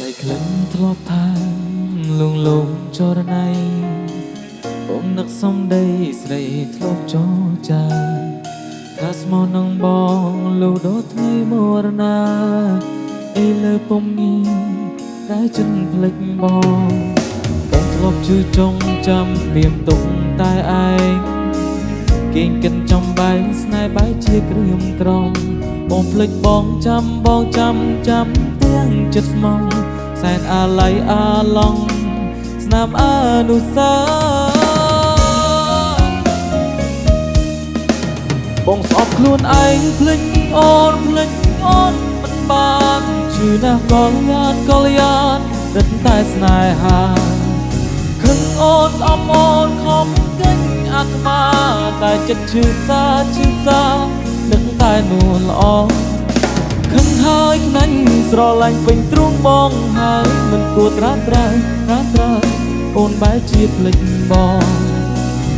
តែក្លិនធ្លាប់ថាលងលងចរណៃបងនឹកសំដីស្រីធ្លាប់ចរចាថាស្មោះនឹងបងលុះដល់ថ្ងៃមរណាអីលើពុំងីតែចិនភ្លេចបងធ្លាប់ជឿចង់ចាំមានទុកតែឯងគេងកិនចំបែងស្នេហ៍បែកជាគ្រឿងក្រំបងភ្លេចបងចាំទាំងចិត្តស្មងសែនអាឡ័យអាឡង់ស្នាមអនុស្សាវរ៍បងស្អប់ខ្លួនឯងភ្លេចអូនមិនបានជឿណាស់កលយានរឹតតែស្នេហាខឹងអូនស្អប់អូនខំកិច្ចអាត្មាតែចិត្តឈឺសានឹកតែនួនល្អខឹងហើយខ្នាញ់ស្រឡាញ់ពេញទ្រូងបងហើយមិនគួរត្រាត្រៅអូនបែរជាភ្លេចបង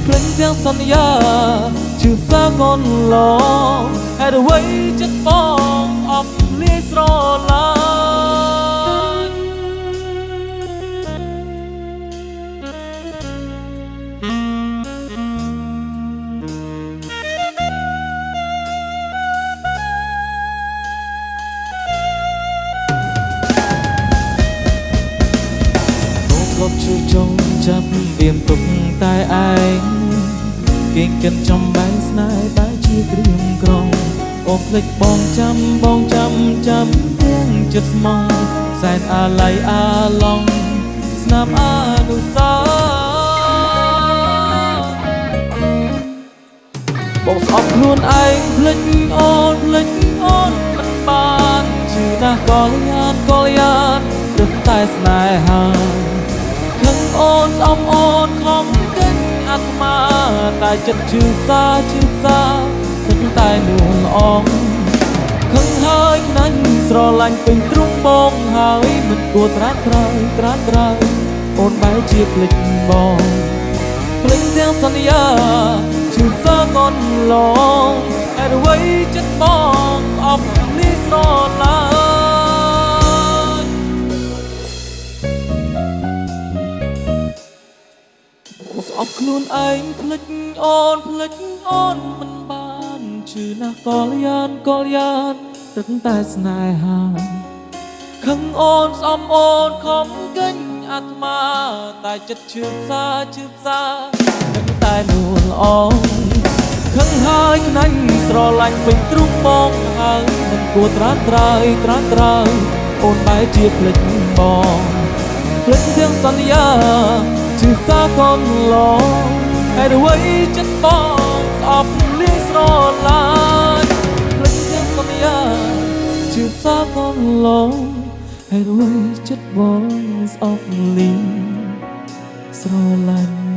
ភ្លេចទាំងសន្យាជឿសាកូនឡងហេតុអ្វីចិត្តបងអប់លាយស្រឡាញ់ធ្លាប់ជួយចង់ចាប់វាមទុកតែឯងគេងកិនចំបែងស្នេហ៍បែរជាគ្រឿងក្រងអូនភ្លេចបងចាំទាំងចិត្តស្មងសែនអាឡ័យអាឡង់ស្នាមអនុស្សាវរ៍បងស្អប់ខ្លួនឯងភ្លេចអូនមិនបានជឿណាស់កលយានរឹតតែស្នេហាខឹងអូនស្អប់អូនខំកិច្ចអាត្មាតែចិត្តជឿសានឹកតែនួនល្អខឹងហើយខ្នាញ់ស្រឡាញ់ពេញទ្រូងបងហើយមិនគួរត្រាត្រៅអូនបែរជាភ្លេចបងភ្លេចទាំងសន្យាជឿសាកូនឡងហេតុអ្វីចិត្តបងស្អប់នេះស្រឡាញ់ស្អប់ខ្លួនឯងភ្លេចអូនមិនបានជឿណាស់កលយានរឹតតែស្នេហាខឹងអូនស្អប់អូនខំកិច្ចអាត្មាតែចិត្តជឿសានឹកតែនួនល្អខឹងហើយខ្នាញ់ស្រឡាញ់ពេញទ្រូងបងហើយមិនគួរត្រាត្រៅអូនបែរជាភ្លេចបងភ្លេចទាំងសន្យាជឿសាកូនឡងហេតុអ្វីចិត្តបងស្អប់លាយស្រឡាញ់ភ្លេចទាំងសន្យាជឿសាកូនឡងហេតុអ្វីចិត្តបងស្អប់លាយស្រឡាញ់